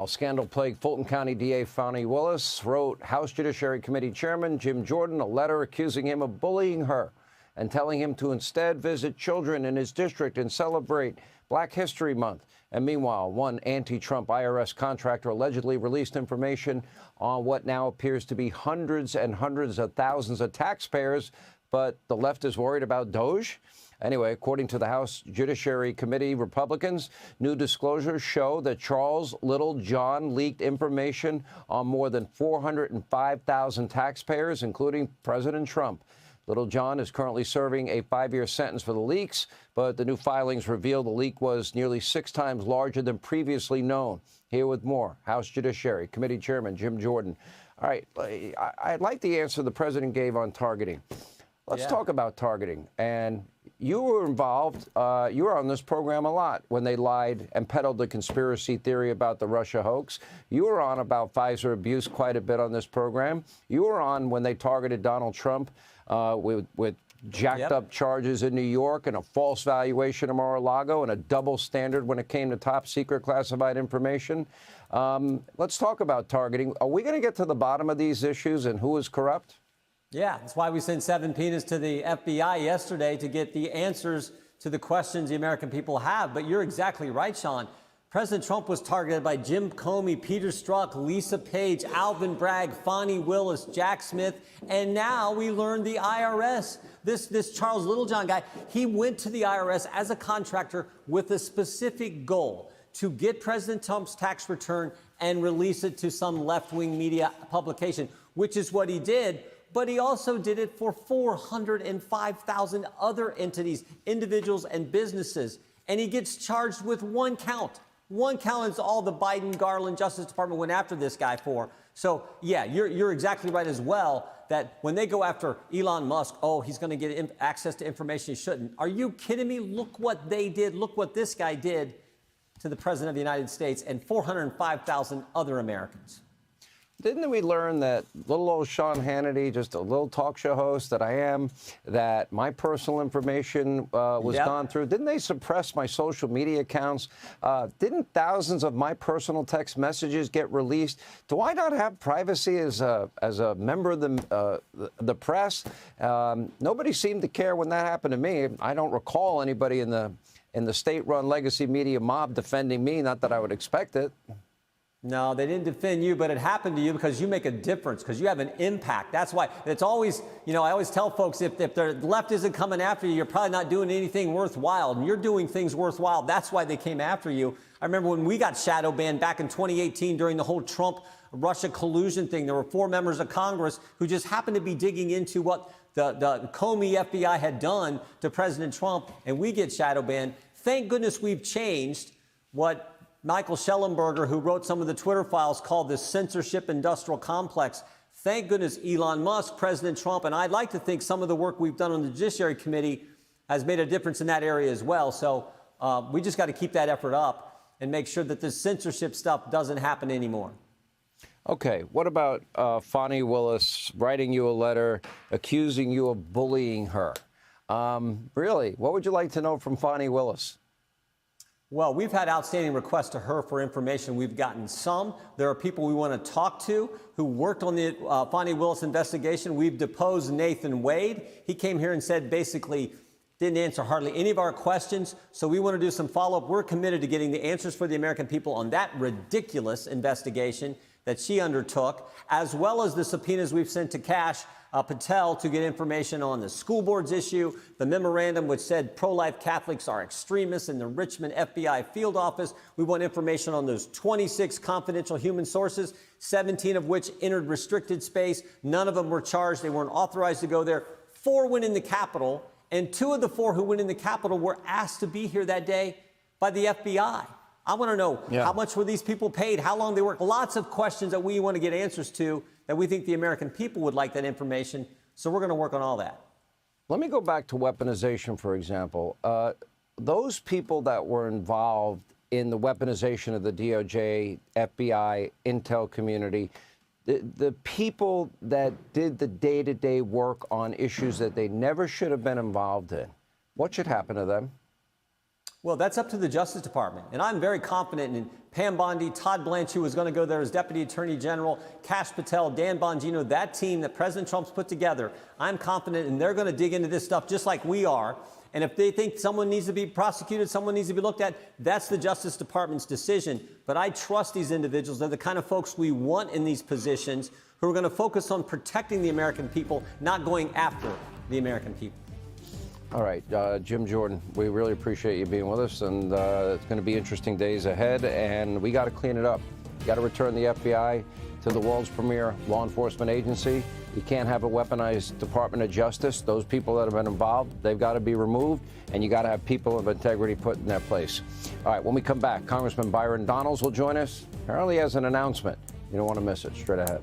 Scandal-plagued Fulton County DA Fani Willis wrote House Judiciary Committee Chairman Jim Jordan a letter accusing him of bullying her and telling him to instead visit children in his district and celebrate Black History Month. And meanwhile, one anti-Trump IRS contractor allegedly released information on what now appears to be hundreds and hundreds of thousands of taxpayers, but the left is worried about Doge. Anyway, according to the House Judiciary Committee Republicans, new disclosures show that Charles Little John leaked information on more than 405,000 taxpayers, including President Trump. Little John is currently serving a 5-year sentence for the leaks, but the new filings reveal the leak was nearly 6 times larger than previously known. Here with more, House Judiciary Committee Chairman Jim Jordan. All right, I'd like the answer the president gave on targeting. Let's talk about targeting. And you were involved, you were on this program a lot when they lied and peddled the conspiracy theory about the Russia hoax. You were on about Pfizer abuse quite a bit on this program. You were on when they targeted Donald Trump with jacked up charges in New York and a false valuation of Mar-a-Lago and a double standard when it came to top secret classified information. Let's talk about targeting. Are we going to get to the bottom of these issues and who is corrupt? Yeah, that's why we sent 7 subpoenas to the FBI yesterday to get the answers to the questions the American people have. But you're exactly right, Sean. President Trump was targeted by Jim Comey, Peter Strzok, Lisa Page, Alvin Bragg, Fani Willis, Jack Smith, and now we learned the IRS. This Charles Littlejohn guy, he went to the IRS as a contractor with a specific goal to get President Trump's tax return and release it to some left-wing media publication, which is what he did. But he also did it for 405,000 other entities, individuals, and businesses. And he gets charged with one count. One count is all the Biden-Garland Justice Department went after this guy for. So, yeah, you're exactly right as well, that when they go after Elon Musk, oh, he's going to get access to information he shouldn't. Are you kidding me? Look what they did. Look what this guy did to the President of the United States and 405,000 other Americans. Didn't we learn that little old Sean Hannity, just a little talk show host that I am, that my personal information was gone through? Didn't they suppress my social media accounts? Didn't thousands of my personal text messages get released? Do I not have privacy as a member of the press? Nobody seemed to care when that happened to me. I don't recall anybody in the state-run legacy media mob defending me. Not that I would expect it. No, they didn't defend you, but it happened to you because you make a difference, because you have an impact. That's why it's always, I always tell folks, if the left isn't coming after you, you're probably not doing anything worthwhile, and you're doing things worthwhile. That's why they came after you. I remember when we got shadow banned back in 2018 during the whole Trump-Russia collusion thing. There were 4 members of Congress who just happened to be digging into what the Comey FBI had done to President Trump, and we get shadow banned. Thank goodness we've changed what Michael Schellenberger, who wrote some of the Twitter files, called the censorship industrial complex. Thank goodness Elon Musk, President Trump, and I'd like to think some of the work we've done on the Judiciary Committee has made a difference in that area as well. So we just got to keep that effort up and make sure that this censorship stuff doesn't happen anymore. Okay, what about Fani Willis writing you a letter accusing you of bullying her? Really, what would you like to know from Fani Willis? Well, we've had outstanding requests to her for information. We've gotten some. There are people we want to talk to who worked on the Fani Willis investigation. We've deposed Nathan Wade. He came here and said basically didn't answer hardly any of our questions. So we want to do some follow-up. We're committed to getting the answers for the American people on that ridiculous investigation that she undertook, as well as the subpoenas we've sent to Kash Patel to get information on the school board's issue, the memorandum which said pro-life Catholics are extremists in the Richmond FBI field office. We want information on those 26 confidential human sources, 17 of which entered restricted space. None of them were charged. They weren't authorized to go there. 4 went in the Capitol, and 2 of the 4 who went in the Capitol were asked to be here that day by the FBI. I want to know how much were these people paid, how long they worked. Lots of questions that we want to get answers to that we think the American people would like that information. So we're going to work on all that. Let me go back to weaponization, for example. Those people that were involved in the weaponization of the DOJ, FBI, intel community, the people that did the day-to-day work on issues that they never should have been involved in, what should happen to them? Well, that's up to the Justice Department. And I'm very confident in Pam Bondi, Todd Blanche, who was going to go there as Deputy Attorney General, Kash Patel, Dan Bongino, that team that President Trump's put together. I'm confident, and they're going to dig into this stuff just like we are. And if they think someone needs to be prosecuted, someone needs to be looked at, that's the Justice Department's decision. But I trust these individuals. They're the kind of folks we want in these positions who are going to focus on protecting the American people, not going after the American people. All right, Jim Jordan, we really appreciate you being with us, and it's going to be interesting days ahead, and we got to clean it up. Got to return the FBI to the world's premier law enforcement agency. You can't have a weaponized Department of Justice. Those people that have been involved, they've got to be removed, and you got to have people of integrity put in their place. All right, when we come back, Congressman Byron Donalds will join us. Apparently has an announcement. You don't want to miss it. Straight ahead.